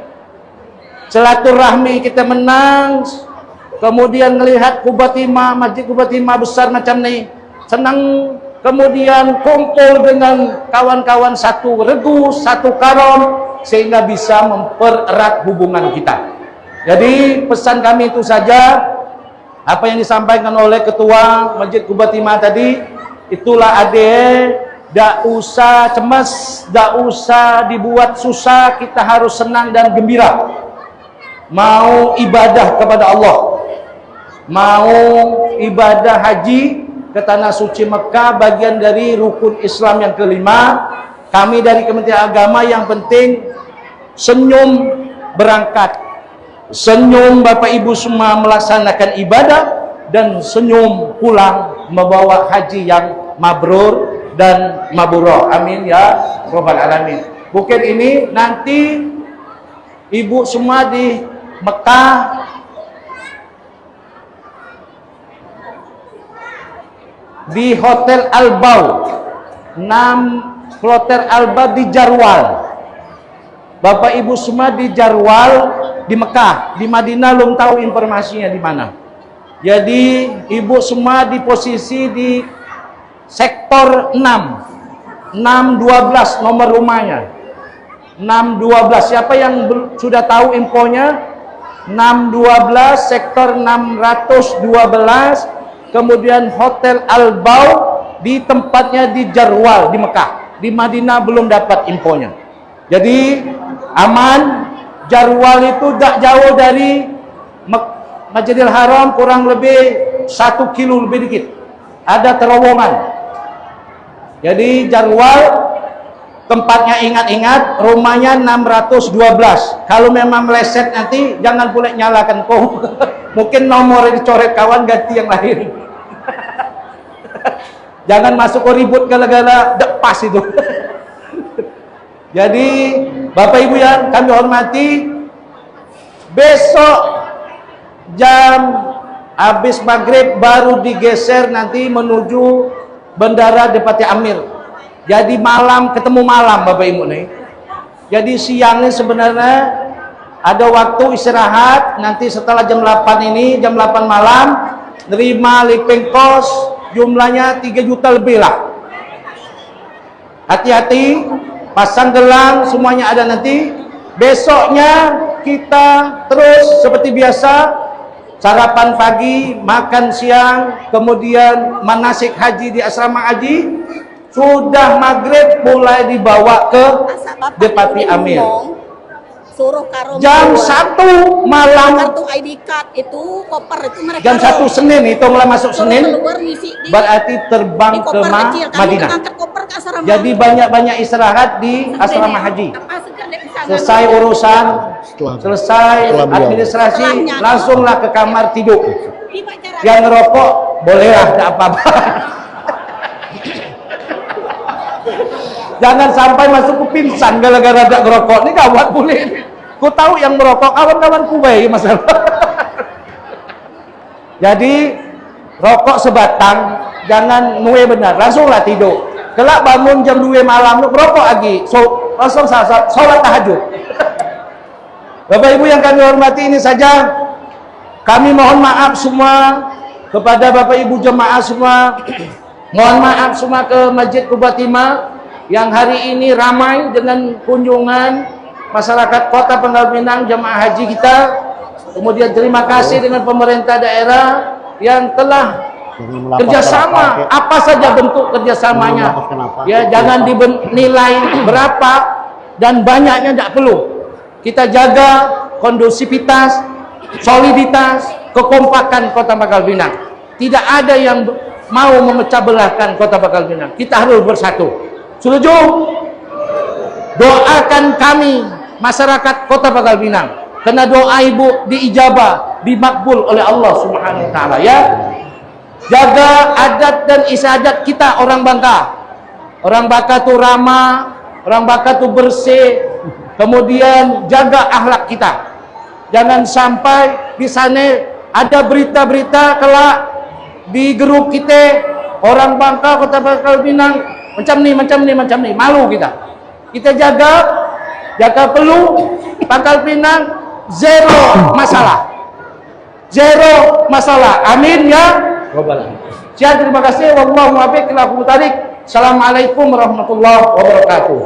Silaturahmi kita menang, kemudian melihat Qubatimah, Masjid Qubatimah besar macam ni, senang, kemudian kumpul dengan kawan-kawan satu regu, satu karom, sehingga bisa mempererat hubungan kita. Jadi pesan kami itu saja, apa yang disampaikan oleh Ketua Masjid Qubatimah tadi, itulah adik, tak usah cemas, tak usah dibuat susah, kita harus senang dan gembira. Mau ibadah kepada Allah, mau ibadah haji ke Tanah Suci Mekah, bagian dari rukun Islam yang kelima. Kami dari Kementerian Agama yang penting senyum berangkat, senyum Bapak Ibu semua melaksanakan ibadah, dan senyum pulang membawa haji yang mabrur dan mabrurah. Amin ya Rabbal Alamin. Mungkin ini nanti ibu semua di Mekah di Hotel Albau, 6 Hotel Albau di Jarwal. Bapak Ibu semua di Jarwal di Mekah, di Madinah belum tahu informasinya di mana. Jadi ibu semua di posisi di sektor 612 nomor rumahnya. 612. Siapa yang sudah tahu infonya? 612 sektor 612, kemudian Hotel Albau di tempatnya di Jarwal di Mekah. Di Madinah belum dapat infonya. Jadi aman. Jarwal itu tak jauh dari Masjidil Haram, kurang lebih 1 kilo lebih dikit. Ada terowongan. Jadi Jarwal tempatnya, ingat-ingat, rumahnya 612. Kalau memang meleset nanti jangan pula nyalakan kau. Mungkin nomor dicoret kawan, ganti yang lain. Jangan masuk ke ribut gara-gara pas itu. Jadi Bapak Ibu yang kami hormati, besok jam habis maghrib baru digeser nanti menuju Bandara Depati Amir. Jadi malam ketemu malam Bapak Ibu nih. Jadi siangnya sebenarnya ada waktu istirahat, nanti setelah jam 8 ini, jam 8 malam nerima living cost jumlahnya 3 juta lebih lah. Hati-hati, pasang gelang semuanya ada nanti. Besoknya kita terus seperti biasa, sarapan pagi, makan siang, kemudian manasik haji di asrama haji. Sudah maghrib mulai dibawa ke Depati Amir. Suruh karom Jam 1 malam, kartu ID card itu, koper itu mereka jam 1 Senin, itu mulai masuk Senin, keluar ngisi di berarti terbang ke koper kecil. Kami Madinah. ngangkat koper ke asrama. Jadi banyak-banyak istirahat di asrama haji. Apa saja dia bisa Selesai urusan, selesai administrasi, Setelahnya. langsunglah ke kamar tidur. Tiba cara Yang ngerokok bolehlah, tak apa-apa. Jangan sampai masuk ke pingsan gara-gara tak ngerokok. Ini gawat boleh. Ku tahu yang merokok kawan-kawanku baik masalah. Jadi rokok sebatang, jangan nuwe benar, langsunglah tidur. Kelak bangun jam 2 malam merokok lagi, so langsung sholat tahajud. Bapak Ibu yang kami hormati, ini saja. Kami mohon maaf semua kepada Bapak Ibu jemaah semua. Mohon maaf semua ke Masjid Qubatimah yang hari ini ramai dengan kunjungan masyarakat Kota Pangkal Pinang, jemaah haji kita. Kemudian terima kasih dengan pemerintah daerah yang telah kerjasama, apa saja bentuk kerjasamanya. Ya, jangan dinilai berapa dan banyaknya, tidak perlu. Kita jaga kondusivitas, soliditas, kekompakan Kota Pangkal Pinang. Tidak ada yang mau memecah belahkan Kota Pangkal Pinang. Kita harus bersatu. Setuju? Doakan kami masyarakat Kota Pangkal Pinang, karena doa ibu diijabah, dimakbul oleh Allah Subhanahu wa taala, ya. Jaga adat dan istiadat kita orang Bangka. Orang Bangka itu ramah, orang Bangka itu bersih. Kemudian jaga akhlak kita. Jangan sampai di sana ada berita-berita kelak di grup kita, orang Bangka Kota Pangkal Pinang macam ni, malu kita. Kita jaga perlu Pangkal Pinang zero masalah. Zero masalah. Amin ya rabbal alamin. Sekian, terima kasih. Wallahu muwaffiq ila aqwamit thoriq. Assalamualaikum warahmatullahi wabarakatuh.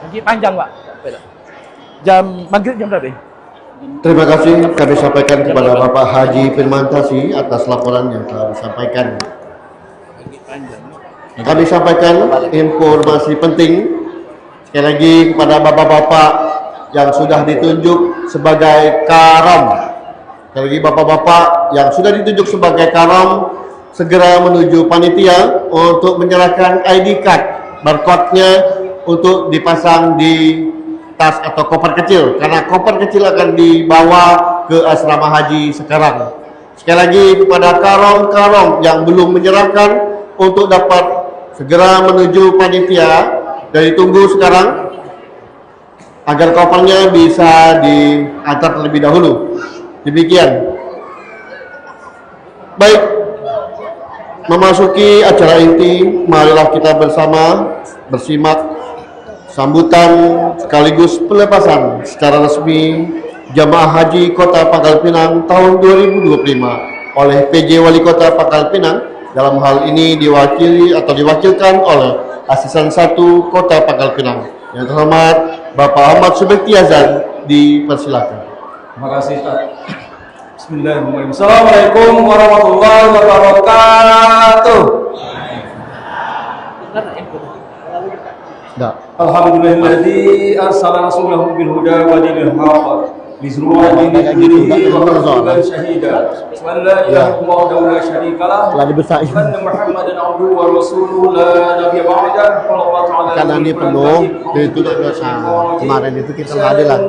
Lagi panjang, Pak. Jam maghrib jam berapa? Terima kasih kami sampaikan kepada Bapak Haji Firmantasi atas laporan yang telah disampaikan. Kami sampaikan informasi penting sekali lagi kepada bapak-bapak yang sudah ditunjuk sebagai karam. Sekali lagi bapak-bapak yang sudah ditunjuk sebagai karam segera menuju panitia untuk menyerahkan ID card barcode-nya untuk dipasang di tas atau koper kecil, karena koper kecil akan dibawa ke asrama haji sekarang. Sekali lagi kepada karong-karong yang belum menyerahkan untuk dapat segera menuju panitia dan ditunggu sekarang agar kopernya bisa diantar terlebih dahulu. Demikian. Baik, memasuki acara inti, marilah kita bersama bersimak sambutan sekaligus pelepasan secara resmi Jamaah Haji Kota Pangkal Pinang tahun 2025 oleh PJ Wali Kota Pangkal Pinang. Dalam hal ini diwakilkan oleh Asisten 1 Kota Pangkal Pinang. Yang terhormat Bapak Ahmad Subekti Azan, dipersilakan. Terima kasih, Ustaz. Bismillahirrahmanirrahim. Assalamualaikum warahmatullahi wabarakatuh. Alhamdulillahilladzi arsala rasulahu bil huda wa dinil haqq lizru'a dinihi wa rasulan syahida. Wa la ilaha illallah wa la syarika lah. Anna Muhammadan abduhu wa rasuluhu la nabiyya ba'da. Karena ini penuh, itu kemarin itu kita hadir lah.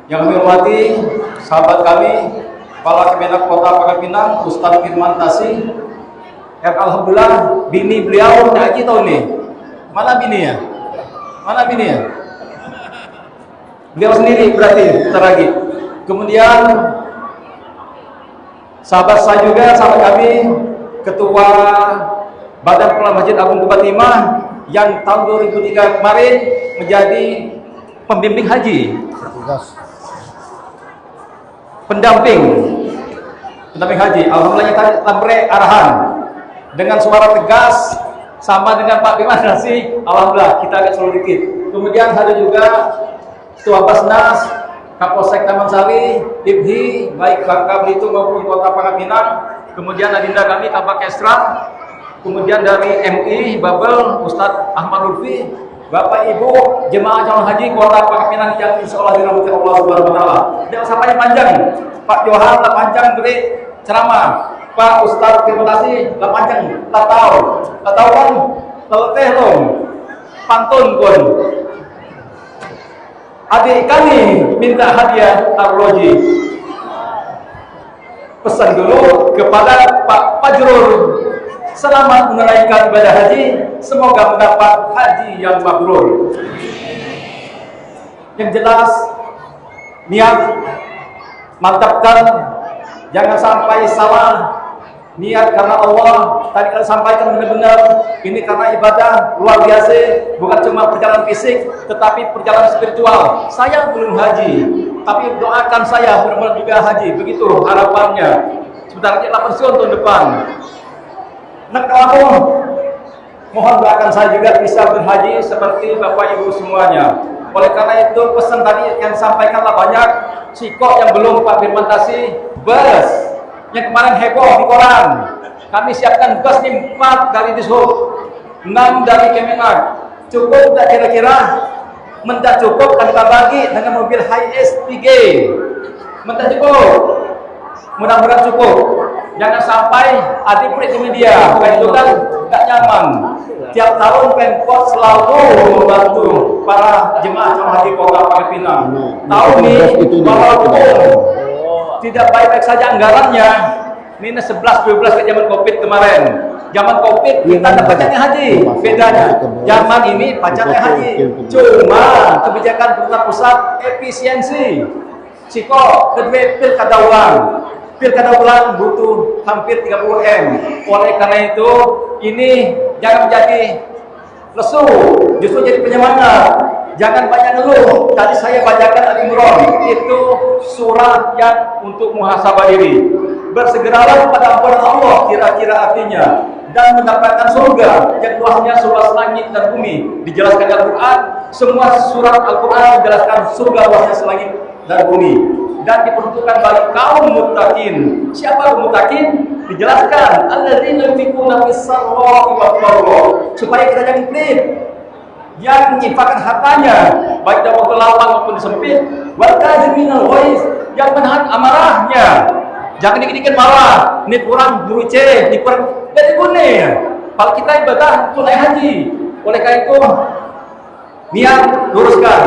Yang kami hormati sahabat kami, Kepala Kemenak Kota Pangkal Pinang, Ustadz Firmantasi, yang alhamdulillah bini beliau ngaji tahun ini. Mana bininya? Mana bininya? Beliau sendiri berarti bentar lagi. Kemudian sahabat saya juga, sahabat kami, Ketua Badan Pengelola Masjid Agung Kuba Timah yang tahun 2003 kemarin menjadi pembimbing haji, pendamping haji. Alhamdulillah kita memberi arahan dengan suara tegas sama dengan Pak Firmantasi. Alhamdulillah kita agak sulit dikit. Kemudian ada juga Ketua Basnas, Kapolsek Taman Sari, IBHI, baik Bangka Belitung maupun Kota Pangkal Pinang. Kemudian adinda kami Kabak Esra. Kemudian dari MI Babel Ustadz Ahmad Lutfi, Bapak Ibu jemaah calon haji Kota Pangkal Pinang yang insyaallah dirahmati Allah Subhanahu wa taala. Jangan sampai panjang. Pak Johan tak panjang beri ceramah. Pak Ustadz Firmantasi tak panjang, tak tahu kan? Tahu teh dong. Pantun pun. Adik kami minta hadiah arloji. Pesan dulu kepada Pak Fajrul, selamat menunaikan ibadah haji, semoga mendapat haji yang mabrur. Yang jelas, niat mantapkan, jangan sampai salah. Niat karena Allah, tadi kita sampaikan benar-benar, ini karena ibadah luar biasa, bukan cuma perjalanan fisik, tetapi perjalanan spiritual. Saya belum haji, tapi doakan saya benar-benar juga haji, begitu harapannya. Sebentar lagi 8 tahun depan. Nak kamu, mohon doakan saya juga bisa berhaji seperti Bapak Ibu semuanya. Oleh karena itu pesan tadi yang sampaikanlah banyak, sikok yang belum Pak Firmantasi, bus yang kemarin heboh di koran, kami siapkan bus nih 4 dari Dishub, 6 dari Kemenak. Cukup tak kira-kira? Mentak cukup kan kita bagi dengan mobil Hiace 3. Mentak cukup, mudah-mudahan cukup. Jangan sampai adik-adik di media, bukan itu kan tidak nyaman. Tiap tahun Pemkot selalu membantu para jemaah calon haji Kota Pangkal Pinang. Tahun ini walaupun tidak baik-baik saja anggarannya, minus 11-12 ke zaman Covid kemarin. Zaman Covid kita ada pajaknya haji, bedanya zaman ini pajaknya haji. Cuma kebijakan pemerintah pusat efisiensi. Siko, kedua pilkada ulang. Pilkada ulang butuh hampir 30 M. Oleh karena itu, ini jangan menjadi lesu, justru jadi penyemangat. Jangan banyak ngeluh. Tadi saya bacakan Al-Imran, itu surah yang untuk muhasabah diri. Bersegeralah kepada ampunan Allah, kira-kira artinya, dan mendapatkan surga yang luasnya seluas langit dan bumi. Dijelaskan Al-Quran, semua surat Al-Quran menjelaskan surga luasnya selangit dan bumi, dan diperuntukkan bagi kaum muttaqin. Siapa muttaqin? Dijelaskan alladzina yunfiquna fis-sarra'i wad-dharra, supaya kita jangan pelit, yang menginfakkan hartanya baik dalam waktu lapang maupun sempit, wal kadhiminal ghaiz, yang menahan amarahnya. Jangan dikit-dikit marah, ini kurang guru C, ini kurang dari gune. Kalau kita ibadah tunai haji, oleh karena itu niat luruskan,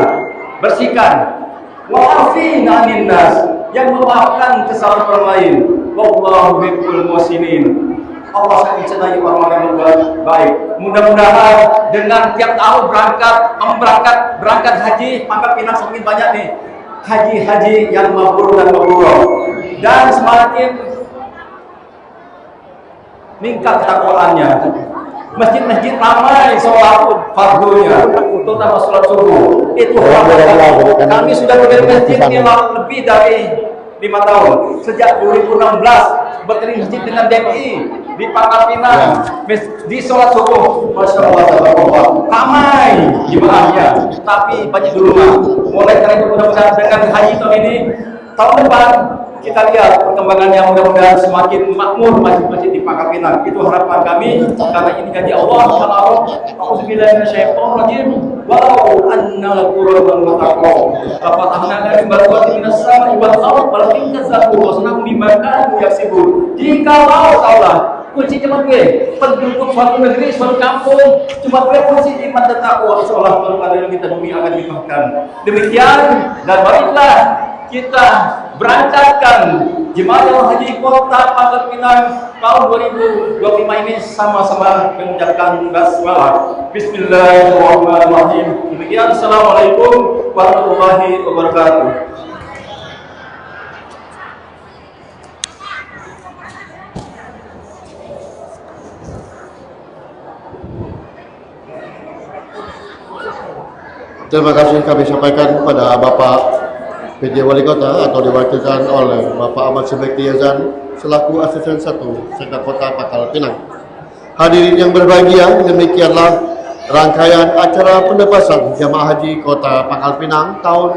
bersihkan. Wa'afina 'anil nas, yang memaafkan kesalahan orang lain. Wallahu yuhibbul muhsinin. Allah sangat mencintai orang-orang yang baik. Mudah-mudahan dengan tiap tahun berangkat haji, maka Pinang semakin banyak nih haji-haji yang mabrur dan mabrurah, dan semakin meningkat ketakwaannya. Masjid-masjid ramai sholat fardunya, terutama sholat subuh. Itu kami sudah berdiri masjid ini lebih dari 5 tahun. Sejak 2016 berdiri masjid dengan DPI di Pangkal Pinang, di sholat subuh, masya Allah, ramai jemaahnya, tapi banyak di rumah. Mulai dari itu mudah-mudahan dengan haji tahun ini, tahun depan kita lihat perkembangannya, mudah-mudahan semakin makmur masjid-masjid di Pangkal Pinang. Itu harapan kami, karena ini janji Allah. Auzubillahi minasyaitonirrajim. Walau anna qurban wa taqwa fafatahna lahum barakatin minas sama'i wal ardh walakin kazzabu wa sanahum bima kanu yaksibun. Jika Allah kunci cuma gue penduduk suatu negeri, suatu kampung, cuma gue kunci iman dan takwa, insyaallah perkara yang kita bumi akan dibahkan. Demikian, dan baiklah kita berangkatkan jemaah haji kota Pangkal Pinang tahun 2025 ini sama-sama mengucapkan basmalah. Bismillahirrahmanirrahim. Demikian, assalamualaikum warahmatullahi wabarakatuh. Terima kasih kami sampaikan kepada Bapak PJ Wali Kota atau diwakilkan oleh Bapak Ahmad Subekti Yazan selaku Asisten 1 Sekda Kota Pangkal Pinang. Hadirin yang berbahagia, demikianlah rangkaian acara penebasan Jamaah Haji Kota Pangkal Pinang tahun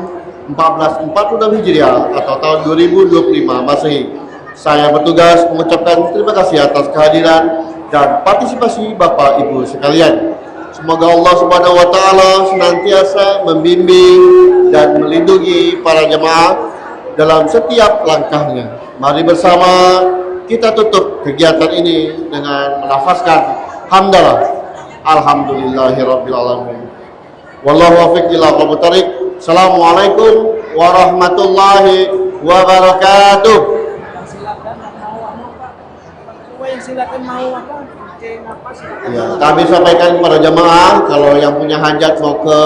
1446 Hijriah atau tahun 2025 Masehi. Saya bertugas mengucapkan terima kasih atas kehadiran dan partisipasi Bapak Ibu sekalian. Semoga Allah Subhanahu wa taala senantiasa membimbing dan melindungi para jemaah dalam setiap langkahnya. Mari bersama kita tutup kegiatan ini dengan melafazkan hamdalah. Alhamdulillahirabbil alamin. Wallahu waffiq ila aqwamit thariq. Assalamualaikum warahmatullahi wabarakatuh. Silakan mau apa? Ya, kami sampaikan kepada jemaah kalau yang punya hajat mau ke